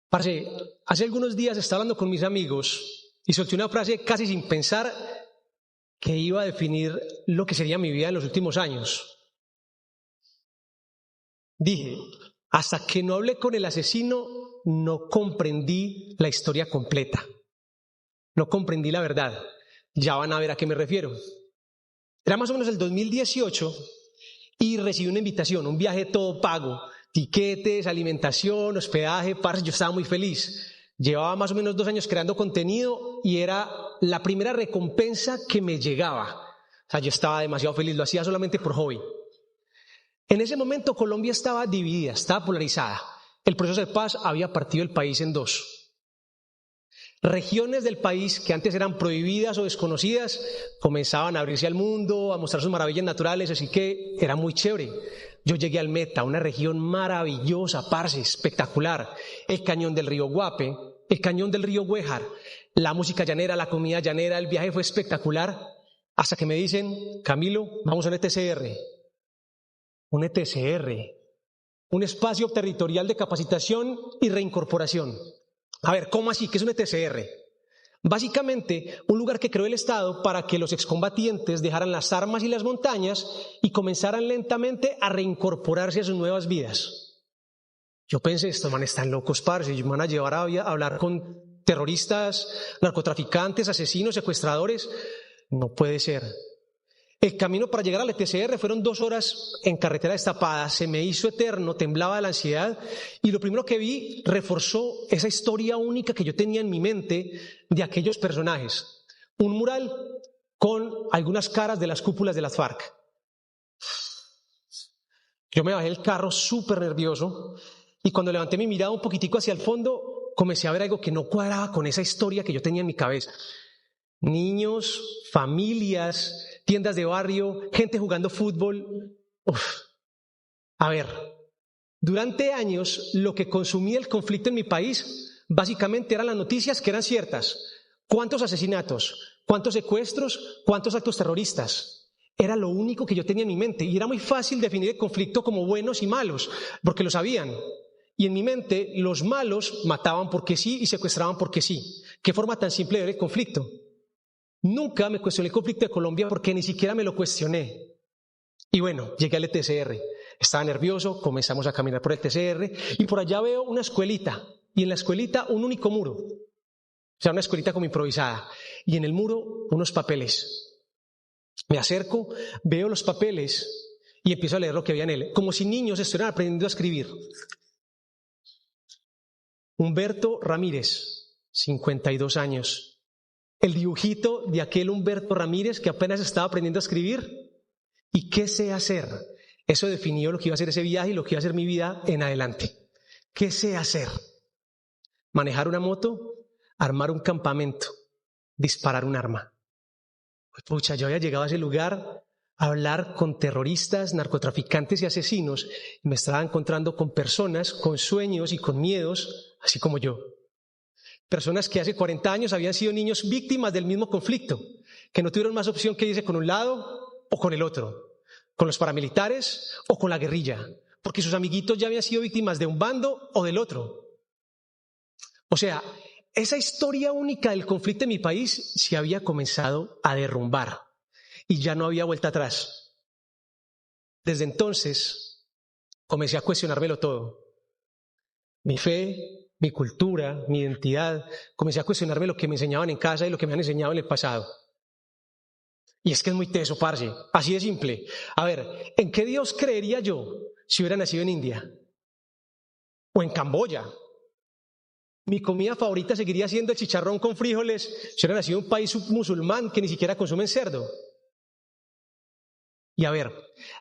Parce, hace algunos días estaba hablando con mis amigos y solté una frase casi sin pensar que iba a definir lo que sería mi vida en los últimos años. Dije, hasta que no hablé con el asesino, no comprendí la historia completa. No comprendí la verdad. Ya van a ver a qué me refiero. Era más o menos el 2018 y recibí una invitación, un viaje todo pago. Tiquetes, alimentación, hospedaje, parce, yo estaba muy feliz. Llevaba más o menos 2 años creando contenido y era la primera recompensa que me llegaba. O sea, yo estaba demasiado feliz, lo hacía solamente por hobby. En ese momento Colombia estaba dividida, estaba polarizada. El proceso de paz había partido el país en 2. Regiones del país que antes eran prohibidas o desconocidas comenzaban a abrirse al mundo, a mostrar sus maravillas naturales, así que era muy chévere. Yo llegué al Meta, una región maravillosa, parce, espectacular. El cañón del río Guape, el cañón del río Güejar, la música llanera, la comida llanera, el viaje fue espectacular. Hasta que me dicen, Camilo, vamos a un ETCR. Un ETCR, un espacio territorial de capacitación y reincorporación. A ver, ¿cómo así? ¿Qué es un ETCR? Básicamente, un lugar que creó el Estado para que los excombatientes dejaran las armas y las montañas y comenzaran lentamente a reincorporarse a sus nuevas vidas. Yo pensé, estos manes están locos, parce, y me van a llevar a hablar con terroristas, narcotraficantes, asesinos, secuestradores. No puede ser. El camino para llegar al ETCR fueron 2 horas en carretera destapada, se me hizo eterno, temblaba de la ansiedad y lo primero que vi reforzó esa historia única que yo tenía en mi mente de aquellos personajes. Un mural con algunas caras de las cúpulas de las FARC. Yo me bajé del carro súper nervioso y cuando levanté mi mirada un poquitico hacia el fondo, comencé a ver algo que no cuadraba con esa historia que yo tenía en mi cabeza. Niños, familias, tiendas de barrio, gente jugando fútbol. A ver, durante años lo que consumía el conflicto en mi país básicamente eran las noticias que eran ciertas. ¿Cuántos asesinatos? ¿Cuántos secuestros? ¿Cuántos actos terroristas? Era lo único que yo tenía en mi mente y era muy fácil definir el conflicto como buenos y malos, porque lo sabían. Y en mi mente los malos mataban porque sí y secuestraban porque sí. ¿Qué forma tan simple de ver el conflicto? Nunca me cuestioné el conflicto de Colombia porque ni siquiera me lo cuestioné. Y bueno, llegué al ETCR. Estaba nervioso, comenzamos a caminar por el ETCR y por allá veo una escuelita y en la escuelita un único muro. O sea, una escuelita como improvisada. Y en el muro unos papeles. Me acerco, veo los papeles y empiezo a leer lo que había en él. Como si niños estuvieran aprendiendo a escribir. Humberto Ramírez, 52 años. El dibujito de aquel Humberto Ramírez que apenas estaba aprendiendo a escribir. ¿Y qué sé hacer? Eso definió lo que iba a ser ese viaje y lo que iba a ser mi vida en adelante. ¿Qué sé hacer? Manejar una moto, armar un campamento, disparar un arma. Pues, pucha, yo había llegado a ese lugar a hablar con terroristas, narcotraficantes y asesinos y me estaba encontrando con personas con sueños y con miedos, así como yo. Personas que hace 40 años habían sido niños víctimas del mismo conflicto, que no tuvieron más opción que irse con un lado o con el otro, con los paramilitares o con la guerrilla, porque sus amiguitos ya habían sido víctimas de un bando o del otro. O sea, esa historia única del conflicto en mi país se había comenzado a derrumbar y ya no había vuelta atrás. Desde entonces comencé a cuestionármelo todo. Mi fe, mi cultura, mi identidad, comencé a cuestionarme lo que me enseñaban en casa y lo que me han enseñado en el pasado. Y es que es muy teso, parce, así de simple. A ver, ¿en qué Dios creería yo si hubiera nacido en India? O en Camboya. Mi comida favorita seguiría siendo el chicharrón con frijoles si hubiera nacido en un país musulmán que ni siquiera consumen cerdo. Y a ver,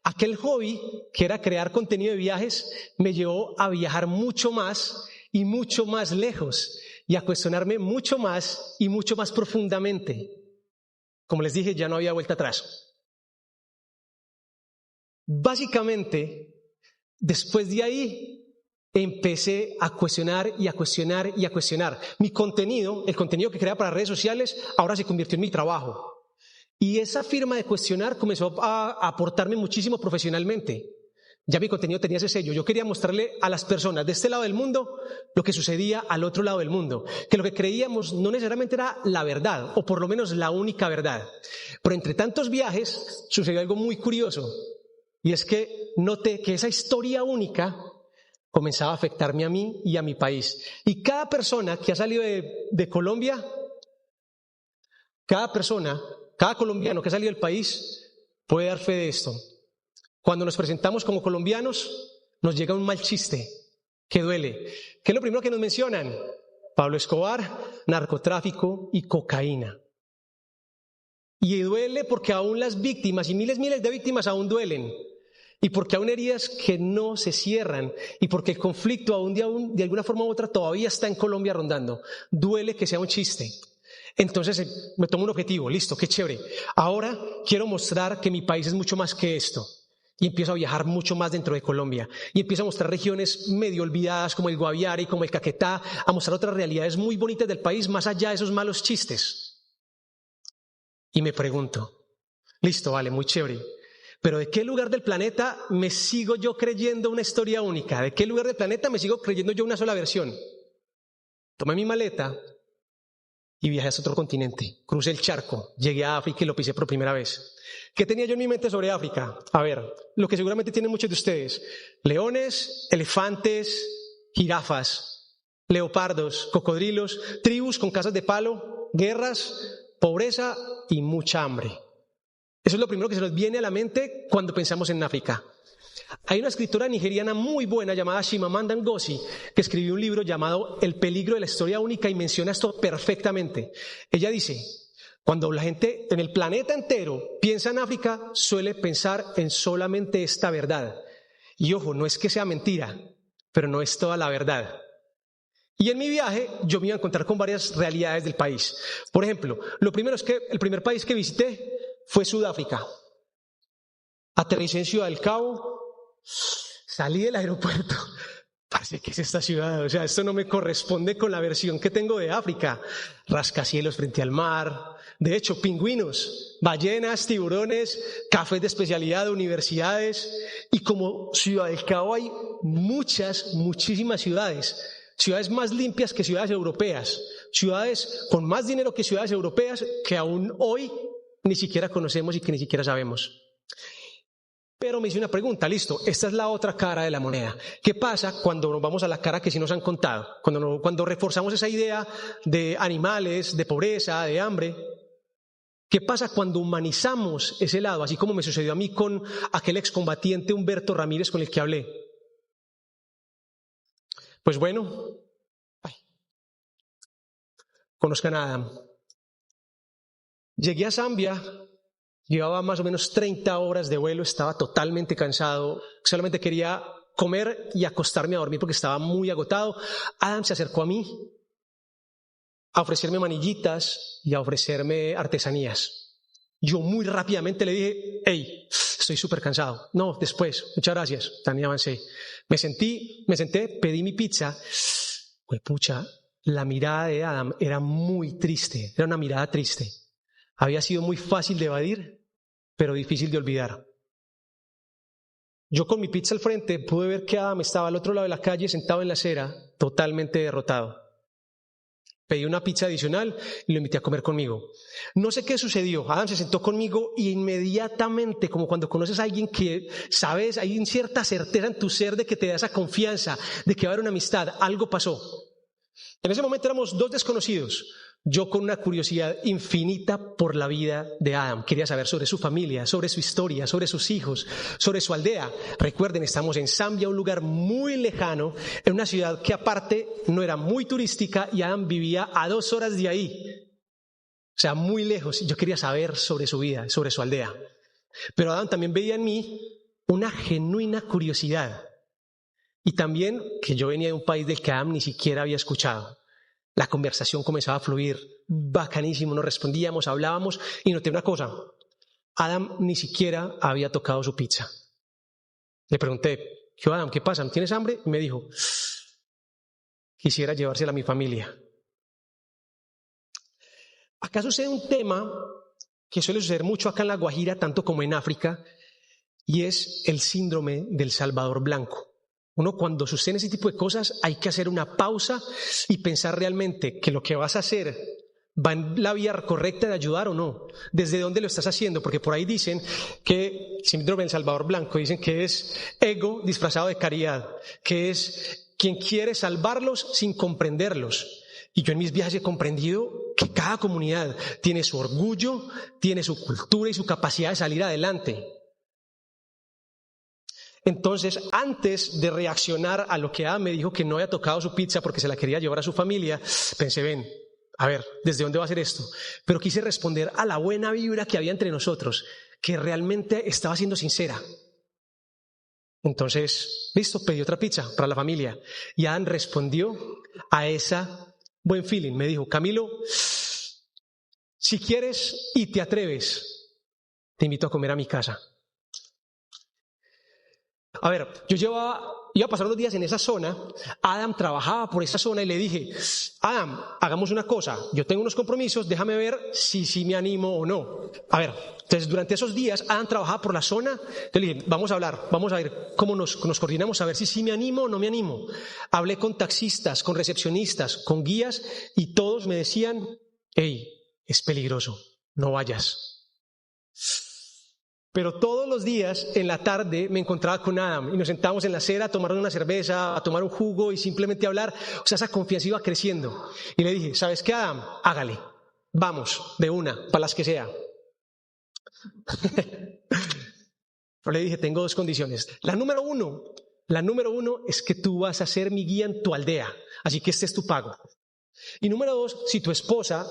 aquel hobby que era crear contenido de viajes me llevó a viajar mucho más y mucho más lejos y a cuestionarme mucho más y mucho más profundamente. Como les dije, ya no había vuelta atrás. Básicamente, después de ahí, empecé a cuestionar y a cuestionar y a cuestionar. Mi contenido, el contenido que creaba para redes sociales, ahora se convirtió en mi trabajo. Y esa firma de cuestionar comenzó a aportarme muchísimo profesionalmente. Ya mi contenido tenía ese sello. Yo quería mostrarle a las personas de este lado del mundo lo que sucedía al otro lado del mundo, que lo que creíamos no necesariamente era la verdad, o por lo menos la única verdad. Pero entre tantos viajes sucedió algo muy curioso, y es que noté que esa historia única comenzaba a afectarme a mí y a mi país. Y cada persona que ha salido de Colombia, cada persona, cada colombiano que ha salido del país puede dar fe de esto. Cuando nos presentamos como colombianos, nos llega un mal chiste que duele. ¿Qué es lo primero que nos mencionan? Pablo Escobar, narcotráfico y cocaína. Y duele porque aún las víctimas, y miles de víctimas aún duelen. Y porque aún heridas que no se cierran. Y porque el conflicto aún de alguna forma u otra todavía está en Colombia rondando. Duele que sea un chiste. Entonces me tomo un objetivo. Listo, qué chévere. Ahora quiero mostrar que mi país es mucho más que esto. Y empiezo a viajar mucho más dentro de Colombia. Y empiezo a mostrar regiones medio olvidadas como el Guaviare y como el Caquetá, a mostrar otras realidades muy bonitas del país más allá de esos malos chistes. Y me pregunto, listo, vale, muy chévere, pero ¿de qué lugar del planeta me sigo yo creyendo una historia única? ¿De qué lugar del planeta me sigo creyendo yo una sola versión? Tomé mi maleta y viajé hacia otro continente. Crucé el charco, llegué a África y lo pisé por primera vez. ¿Qué tenía yo en mi mente sobre África? A ver, lo que seguramente tienen muchos de ustedes. Leones, elefantes, jirafas, leopardos, cocodrilos, tribus con casas de palo, guerras, pobreza y mucha hambre. Eso es lo primero que se nos viene a la mente cuando pensamos en África. Hay una escritora nigeriana muy buena llamada Chimamanda Ngozi que escribió un libro llamado El peligro de la historia única y menciona esto perfectamente. Ella dice, cuando la gente en el planeta entero piensa en África, suele pensar en solamente esta verdad. Y ojo, no es que sea mentira, pero no es toda la verdad. Y en mi viaje yo me iba a encontrar con varias realidades del país. Por ejemplo, lo primero es que el primer país que visité fue Sudáfrica. Aterricé en Ciudad del Cabo, salí del aeropuerto. Parece que es esta ciudad, o sea, esto no me corresponde con la versión que tengo de África. Rascacielos frente al mar, de hecho, pingüinos, ballenas, tiburones, cafés de especialidad, universidades. Y como Ciudad del Cabo hay muchísimas ciudades más limpias que ciudades europeas, ciudades con más dinero que ciudades europeas que aún hoy ni siquiera conocemos y que ni siquiera sabemos. Pero me hice una pregunta, listo, esta es la otra cara de la moneda. ¿Qué pasa cuando nos vamos a la cara que sí nos han contado? Cuando reforzamos esa idea de animales, de pobreza, de hambre. ¿Qué pasa cuando humanizamos ese lado? Así como me sucedió a mí con aquel excombatiente Humberto Ramírez con el que hablé. Pues bueno, conozcan a Adam. Llegué a Zambia. Llevaba más o menos 30 horas de vuelo, estaba totalmente cansado, solamente quería comer y acostarme a dormir porque estaba muy agotado. Adam se acercó a mí a ofrecerme manillitas y a ofrecerme artesanías. Yo muy rápidamente le dije, hey, estoy súper cansado. No, después, muchas gracias. También avancé. Me senté, pedí mi pizza. Pues pucha, la mirada de Adam era muy triste, era una mirada triste. Había sido muy fácil de evadir, pero difícil de olvidar. Yo con mi pizza al frente pude ver que Adam estaba al otro lado de la calle, sentado en la acera, totalmente derrotado. Pedí una pizza adicional y lo invité a comer conmigo. No sé qué sucedió. Adam se sentó conmigo y inmediatamente, como cuando conoces a alguien que sabes, hay cierta certeza en tu ser de que te da esa confianza, de que va a haber una amistad, algo pasó. En ese momento éramos dos desconocidos. Yo con una curiosidad infinita por la vida de Adam. Quería saber sobre su familia, sobre su historia, sobre sus hijos, sobre su aldea. Recuerden, estamos en Zambia, un lugar muy lejano, en una ciudad que aparte no era muy turística y Adam vivía a 2 horas de ahí. O sea, muy lejos. Yo quería saber sobre su vida, sobre su aldea. Pero Adam también veía en mí una genuina curiosidad. Y también que yo venía de un país del que Adam ni siquiera había escuchado. La conversación comenzaba a fluir, bacanísimo, nos respondíamos, hablábamos y noté una cosa, Adam ni siquiera había tocado su pizza. Le pregunté, ¿qué Adam, qué pasa? ¿Tienes hambre? Y me dijo, quisiera llevársela a mi familia. Acá sucede un tema que suele suceder mucho acá en La Guajira, tanto como en África, y es el síndrome del Salvador blanco. Uno, cuando suceden ese tipo de cosas, hay que hacer una pausa y pensar realmente que lo que vas a hacer va en la vía correcta de ayudar o no. ¿Desde dónde lo estás haciendo? Porque por ahí dicen que, síndrome del Salvador blanco, dicen que es ego disfrazado de caridad, que es quien quiere salvarlos sin comprenderlos. Y yo en mis viajes he comprendido que cada comunidad tiene su orgullo, tiene su cultura y su capacidad de salir adelante. Entonces, antes de reaccionar a lo que Adam me dijo que no había tocado su pizza porque se la quería llevar a su familia, pensé, ven, a ver, ¿desde dónde va a ser esto? Pero quise responder a la buena vibra que había entre nosotros, que realmente estaba siendo sincera. Entonces, listo, pedí otra pizza para la familia. Y Adam respondió a esa buen feeling. Me dijo, Camilo, si quieres y te atreves, te invito a comer a mi casa. A ver, iba a pasar unos días en esa zona. Adam trabajaba por esa zona y le dije, Adam, hagamos una cosa, yo tengo unos compromisos, déjame ver si me animo o no. A ver, entonces durante esos días Adam trabajaba por la zona. Entonces le dije, vamos a hablar, vamos a ver cómo nos coordinamos, a ver si me animo o no me animo. Hablé con taxistas, con recepcionistas, con guías, y todos me decían, hey, es peligroso, no vayas. Pero todos los días en la tarde me encontraba con Adam y nos sentábamos en la acera a tomar una cerveza, a tomar un jugo y simplemente a hablar. O sea, esa confianza iba creciendo. Y le dije, ¿sabes qué, Adam? Hágale, vamos, de una, para las que sea. Pero le dije, tengo dos condiciones. La número uno es que tú vas a ser mi guía en tu aldea, así que este es tu pago. Y número dos, si tu esposa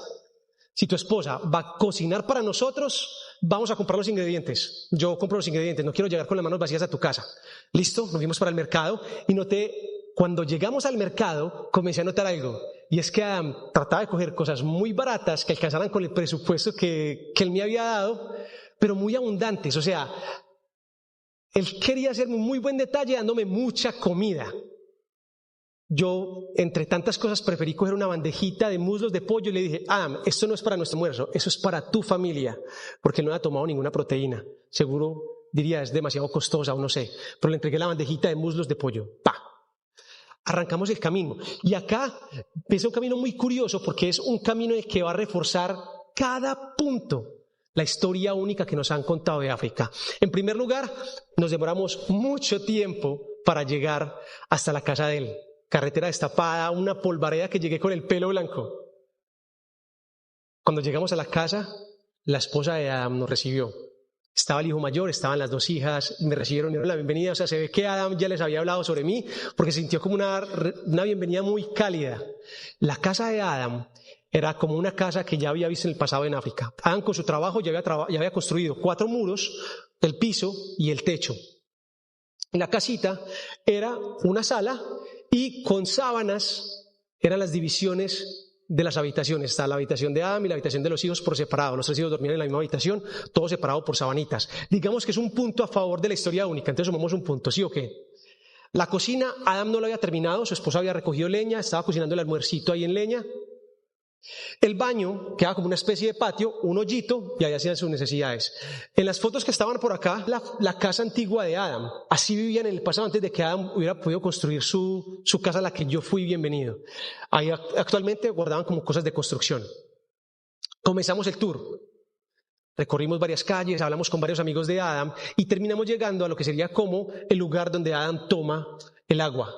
va a cocinar para nosotros, vamos a comprar los ingredientes. Yo compro los ingredientes, no quiero llegar con las manos vacías a tu casa. ¿Listo? Nos fuimos para el mercado y cuando llegamos al mercado, comencé a notar algo. Y es que Adam trataba de coger cosas muy baratas que alcanzaran con el presupuesto que él me había dado, pero muy abundantes. O sea, él quería hacerme un muy buen detalle dándome mucha comida. Yo, entre tantas cosas, preferí coger una bandejita de muslos de pollo y le dije, Adam, esto no es para nuestro almuerzo, eso es para tu familia, porque él no había tomado ninguna proteína. Seguro diría, es demasiado costosa o no sé, pero le entregué la bandejita de muslos de pollo. ¡Pa! Arrancamos el camino. Y acá es un camino muy curioso porque es un camino en el que va a reforzar cada punto la historia única que nos han contado de África. En primer lugar, nos demoramos mucho tiempo para llegar hasta la casa de él. Carretera destapada, una polvareda que llegué con el pelo blanco. Cuando llegamos a la casa, la esposa de Adam nos recibió. Estaba el hijo mayor, estaban las dos hijas, me recibieron, me dieron la bienvenida. O sea, se ve que Adam ya les había hablado sobre mí, porque se sintió como una bienvenida muy cálida. La casa de Adam era como una casa que ya había visto en el pasado en África. Adam con su trabajo ya había construido 4 muros, el piso y el techo. La casita era una sala y con sábanas eran las divisiones de las habitaciones. Está la habitación de Adam y la habitación de los hijos por separado. Los 3 hijos dormían en la misma habitación, todo separado por sabanitas. Digamos que es un punto a favor de la historia única. Entonces sumamos un punto, ¿sí o qué? La cocina, Adam no la había terminado, su esposa había recogido leña, estaba cocinando el almuercito ahí en leña. El baño quedaba como una especie de patio, un hoyito, y ahí hacían sus necesidades. En las fotos que estaban por acá, la casa antigua de Adam, así vivían en el pasado antes de que Adam hubiera podido construir su casa a la que yo fui bienvenido. Ahí actualmente guardaban como cosas de construcción. Comenzamos el tour, recorrimos varias calles, hablamos con varios amigos de Adam y terminamos llegando a lo que sería como el lugar donde Adam toma el agua.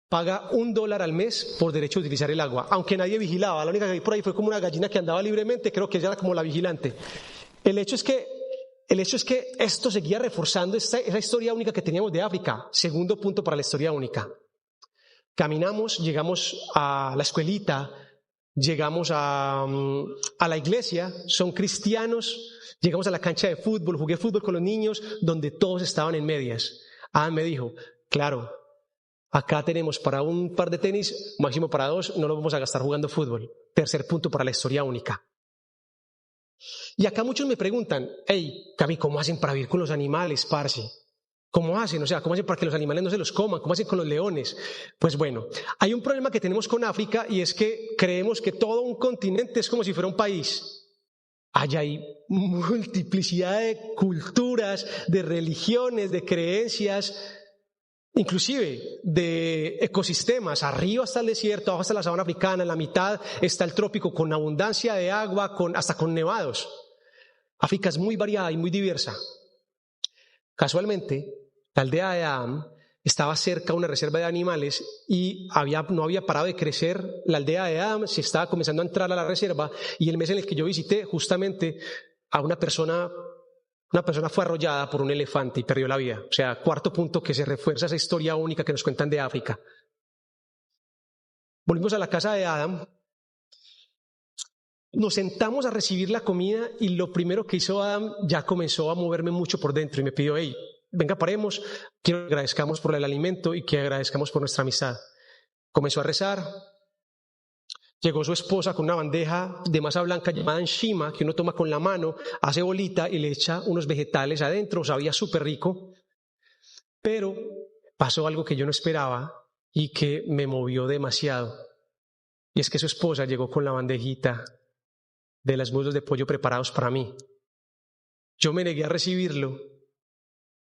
Paga $1 al mes por derecho a utilizar el agua, aunque nadie vigilaba. La única que vi por ahí fue como una gallina que andaba libremente, creo que ella era como la vigilante. El hecho es que esto seguía reforzando esa historia única que teníamos de África. Segundo punto para la historia única. Caminamos, llegamos a la escuelita, llegamos a la iglesia, son cristianos, llegamos a la cancha de fútbol, jugué fútbol con los niños, donde todos estaban en medias. Adam me dijo, claro, acá tenemos para un par de tenis, máximo para 2, no lo vamos a gastar jugando fútbol. Tercer punto para la historia única. Y acá muchos me preguntan, hey, Cami, ¿cómo hacen para vivir con los animales, parce? ¿Cómo hacen? O sea, ¿cómo hacen para que los animales no se los coman? ¿Cómo hacen con los leones? Pues bueno, hay un problema que tenemos con África y es que creemos que todo un continente es como si fuera un país. allá hay multiplicidad de culturas, de religiones, de creencias, inclusive de ecosistemas. Arriba está el desierto, abajo está la sabana africana, en la mitad está el trópico con abundancia de agua, hasta con nevados. África es muy variada y muy diversa. Casualmente, la aldea de Adam estaba cerca de una reserva de animales y no había parado de crecer la aldea de Adam, se estaba comenzando a entrar a la reserva, y el mes en el que yo visité, justamente a una persona fue arrollada por un elefante y perdió la vida. O sea, cuarto punto que se refuerza esa historia única que nos cuentan de África. Volvimos a la casa de Adam, nos sentamos a recibir la comida y lo primero que hizo Adam, ya comenzó a moverme mucho por dentro y me pidió: hey, venga, paremos, quiero que agradezcamos por el alimento y que agradezcamos por nuestra amistad. Comenzó a rezar. Llegó su esposa con una bandeja de masa blanca llamada nshima, que uno toma con la mano, hace bolita y le echa unos vegetales adentro. Sabía súper rico, pero pasó algo que yo no esperaba y que me movió demasiado. Y es que su esposa llegó con la bandejita de los muslos de pollo preparados para mí. Yo me negué a recibirlo,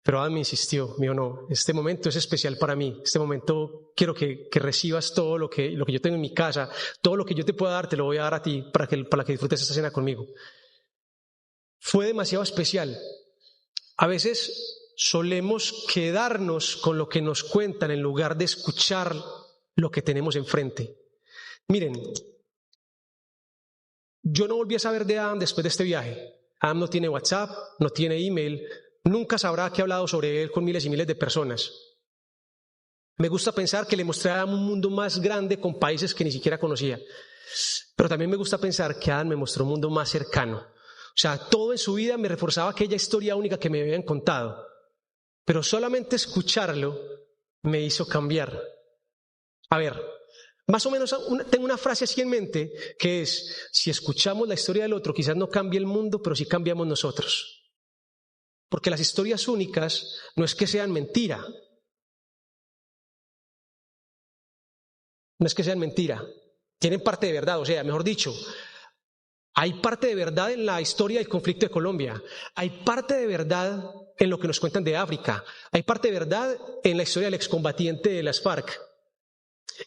pero Adam me insistió, me dijo: no, este momento es especial para mí, este momento quiero que recibas todo lo que yo tengo en mi casa, todo lo que yo te pueda dar, te lo voy a dar a ti para que disfrutes esta cena conmigo. Fue demasiado especial. A veces solemos quedarnos con lo que nos cuentan en lugar de escuchar lo que tenemos enfrente. Miren, yo no volví a saber de Adam después de este viaje. Adam no tiene WhatsApp, no tiene email, nunca sabrá que he hablado sobre él con miles y miles de personas. Me gusta pensar que le mostré a Adam un mundo más grande con países que ni siquiera conocía. Pero también me gusta pensar que Adam me mostró un mundo más cercano. O sea, todo en su vida me reforzaba aquella historia única que me habían contado. Pero solamente escucharlo me hizo cambiar. A ver, más o menos tengo una frase así en mente, que es: si escuchamos la historia del otro, quizás no cambie el mundo, pero sí cambiamos nosotros. Porque las historias únicas no es que sean mentira. No es que sean mentira. Tienen parte de verdad, o sea, mejor dicho, hay parte de verdad en la historia del conflicto de Colombia. Hay parte de verdad en lo que nos cuentan de África. Hay parte de verdad en la historia del excombatiente de las FARC.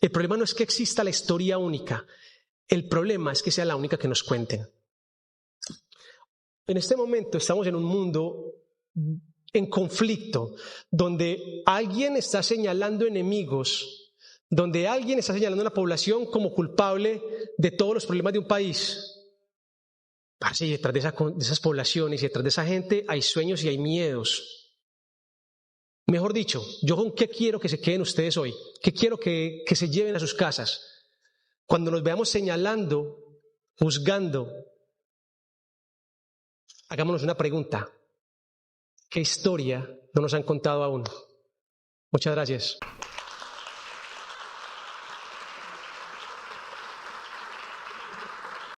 El problema no es que exista la historia única. El problema es que sea la única que nos cuenten. En este momento estamos en un mundo en conflicto, donde alguien está señalando enemigos, donde alguien está señalando a la población como culpable de todos los problemas de un país. Y detrás de esas poblaciones y detrás de esa gente hay sueños y hay miedos. Mejor dicho, ¿yo con qué quiero que se queden ustedes hoy? ¿Qué quiero que se lleven a sus casas? Cuando nos veamos señalando, juzgando, hagámonos una pregunta: ¿qué historia no nos han contado aún? Muchas gracias.